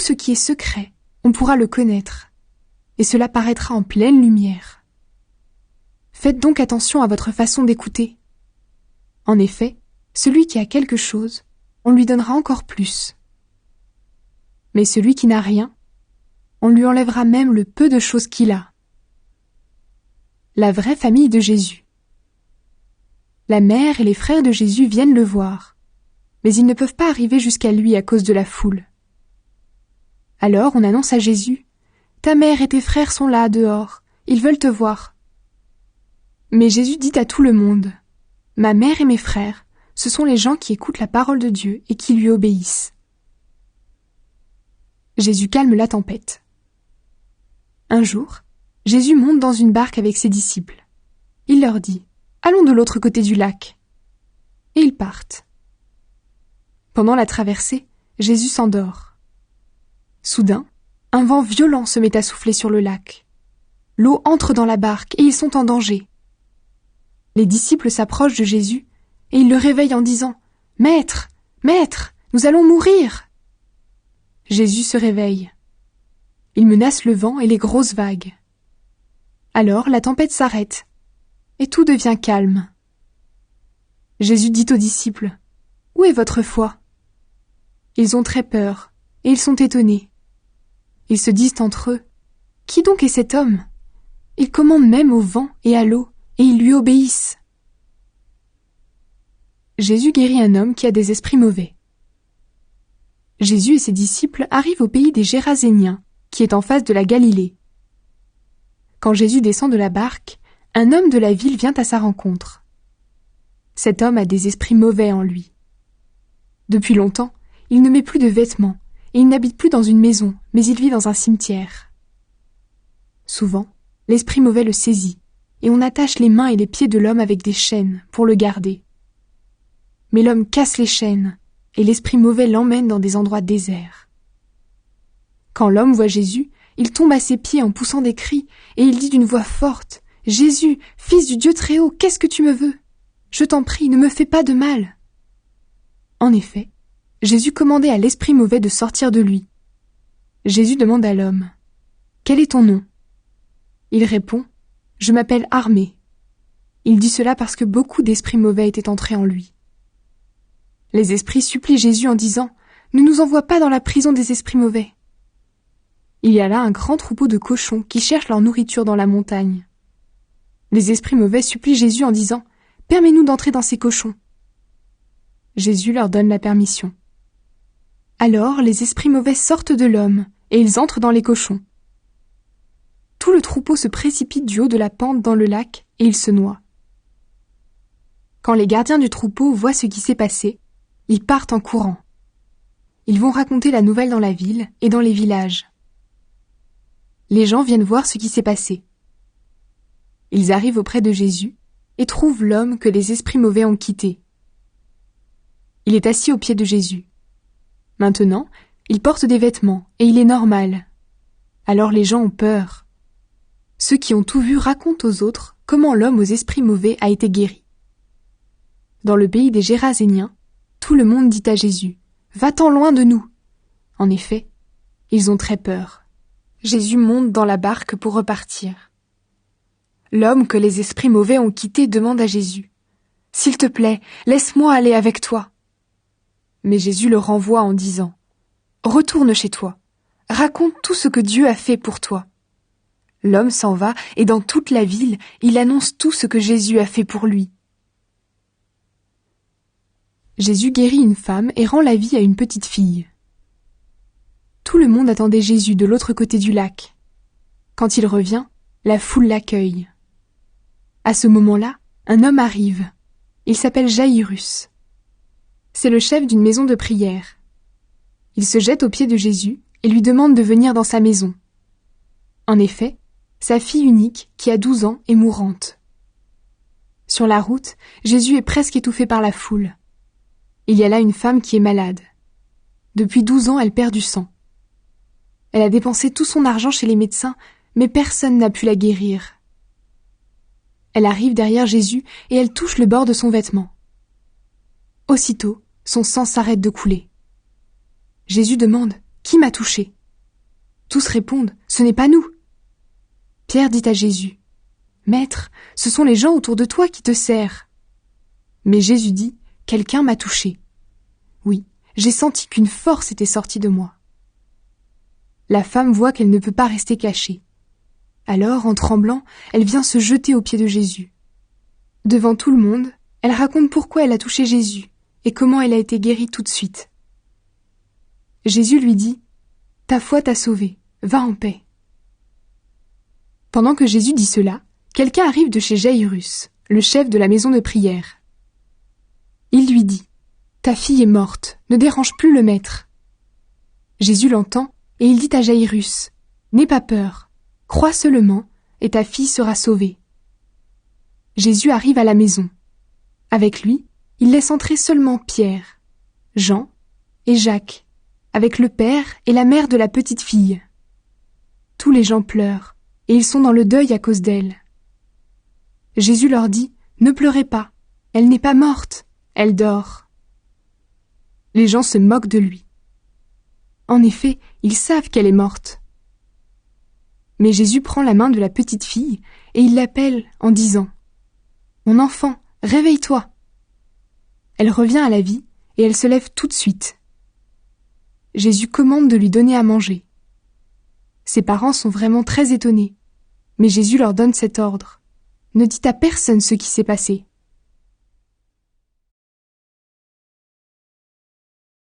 ce qui est secret, on pourra le connaître, et cela paraîtra en pleine lumière. Faites donc attention à votre façon d'écouter. En effet, celui qui a quelque chose, on lui donnera encore plus. Mais celui qui n'a rien, on lui enlèvera même le peu de choses qu'il a. La vraie famille de Jésus. La mère et les frères de Jésus viennent le voir, mais ils ne peuvent pas arriver jusqu'à lui à cause de la foule. Alors on annonce à Jésus « Ta mère et tes frères sont là, dehors, ils veulent te voir. » Mais Jésus dit à tout le monde « Ma mère et mes frères, ce sont les gens qui écoutent la parole de Dieu et qui lui obéissent. » Jésus calme la tempête. Un jour, Jésus monte dans une barque avec ses disciples. Il leur dit « Allons de l'autre côté du lac. » Et ils partent. Pendant la traversée, Jésus s'endort. Soudain, un vent violent se met à souffler sur le lac. L'eau entre dans la barque et ils sont en danger. Les disciples s'approchent de Jésus et ils le réveillent en disant « Maître, Maître, nous allons mourir !» Jésus se réveille. Il menace le vent et les grosses vagues. Alors la tempête s'arrête et tout devient calme. Jésus dit aux disciples « Où est votre foi ?» Ils ont très peur et ils sont étonnés. Ils se disent entre eux « Qui donc est cet homme ? Il commande même au vent et à l'eau et ils lui obéissent. » Jésus guérit un homme qui a des esprits mauvais. Jésus et ses disciples arrivent au pays des Géraséniens, qui est en face de la Galilée. Quand Jésus descend de la barque, un homme de la ville vient à sa rencontre. Cet homme a des esprits mauvais en lui. Depuis longtemps, il ne met plus de vêtements et il n'habite plus dans une maison, mais il vit dans un cimetière. Souvent, l'esprit mauvais le saisit et on attache les mains et les pieds de l'homme avec des chaînes pour le garder. Mais l'homme casse les chaînes et l'esprit mauvais l'emmène dans des endroits déserts. Quand l'homme voit Jésus, il tombe à ses pieds en poussant des cris et il dit d'une voix forte « Jésus, fils du Dieu très haut, qu'est-ce que tu me veux ? Je t'en prie, ne me fais pas de mal. » En effet, Jésus commandait à l'esprit mauvais de sortir de lui. Jésus demande à l'homme « Quel est ton nom ?» Il répond « Je m'appelle Armée. » Il dit cela parce que beaucoup d'esprits mauvais étaient entrés en lui. Les esprits supplient Jésus en disant « Ne nous envoie pas dans la prison des esprits mauvais. » Il y a là un grand troupeau de cochons qui cherchent leur nourriture dans la montagne. Les esprits mauvais supplient Jésus en disant « Permets-nous d'entrer dans ces cochons. » Jésus leur donne la permission. Alors les esprits mauvais sortent de l'homme et ils entrent dans les cochons. Tout le troupeau se précipite du haut de la pente dans le lac et il se noie. Quand les gardiens du troupeau voient ce qui s'est passé, ils partent en courant. Ils vont raconter la nouvelle dans la ville et dans les villages. Les gens viennent voir ce qui s'est passé. Ils arrivent auprès de Jésus et trouvent l'homme que les esprits mauvais ont quitté. Il est assis aux pieds de Jésus. Maintenant, il porte des vêtements et il est normal. Alors les gens ont peur. Ceux qui ont tout vu racontent aux autres comment l'homme aux esprits mauvais a été guéri. Dans le pays des Géraséniens, tout le monde dit à Jésus « Va-t'en loin de nous !» En effet, ils ont très peur. Jésus monte dans la barque pour repartir. L'homme que les esprits mauvais ont quitté demande à Jésus « S'il te plaît, laisse-moi aller avec toi. » Mais Jésus le renvoie en disant « Retourne chez toi, raconte tout ce que Dieu a fait pour toi. » L'homme s'en va et dans toute la ville, il annonce tout ce que Jésus a fait pour lui. Jésus guérit une femme et rend la vie à une petite fille. Tout le monde attendait Jésus de l'autre côté du lac. Quand il revient, la foule l'accueille. À ce moment-là, un homme arrive. Il s'appelle Jaïrus. C'est le chef d'une maison de prière. Il se jette aux pieds de Jésus et lui demande de venir dans sa maison. En effet, sa fille unique, qui a 12 ans, est mourante. Sur la route, Jésus est presque étouffé par la foule. Il y a là une femme qui est malade. Depuis 12 ans, elle perd du sang. Elle a dépensé tout son argent chez les médecins, mais personne n'a pu la guérir. Elle arrive derrière Jésus et elle touche le bord de son vêtement. Aussitôt, son sang s'arrête de couler. Jésus demande « Qui m'a touché ?» Tous répondent « Ce n'est pas nous !» Pierre dit à Jésus « Maître, ce sont les gens autour de toi qui te serrent. » Mais Jésus dit « Quelqu'un m'a touché. Oui, j'ai senti qu'une force était sortie de moi. » La femme voit qu'elle ne peut pas rester cachée. Alors, en tremblant, elle vient se jeter aux pieds de Jésus. Devant tout le monde, elle raconte pourquoi elle a touché Jésus et comment elle a été guérie tout de suite. Jésus lui dit « Ta foi t'a sauvée, va en paix. » Pendant que Jésus dit cela, quelqu'un arrive de chez Jaïrus, le chef de la maison de prière. Il lui dit « Ta fille est morte, ne dérange plus le maître. » Jésus l'entend et il dit à Jaïrus « N'aie pas peur, crois seulement et ta fille sera sauvée. » Jésus arrive à la maison. Avec lui, il laisse entrer seulement Pierre, Jean et Jacques, avec le père et la mère de la petite fille. Tous les gens pleurent, et ils sont dans le deuil à cause d'elle. Jésus leur dit « Ne pleurez pas, elle n'est pas morte, elle dort. » Les gens se moquent de lui. En effet, ils savent qu'elle est morte. Mais Jésus prend la main de la petite fille et il l'appelle en disant « Mon enfant, réveille-toi !» Elle revient à la vie et elle se lève tout de suite. Jésus commande de lui donner à manger. Ses parents sont vraiment très étonnés, mais Jésus leur donne cet ordre. Ne dites à personne ce qui s'est passé.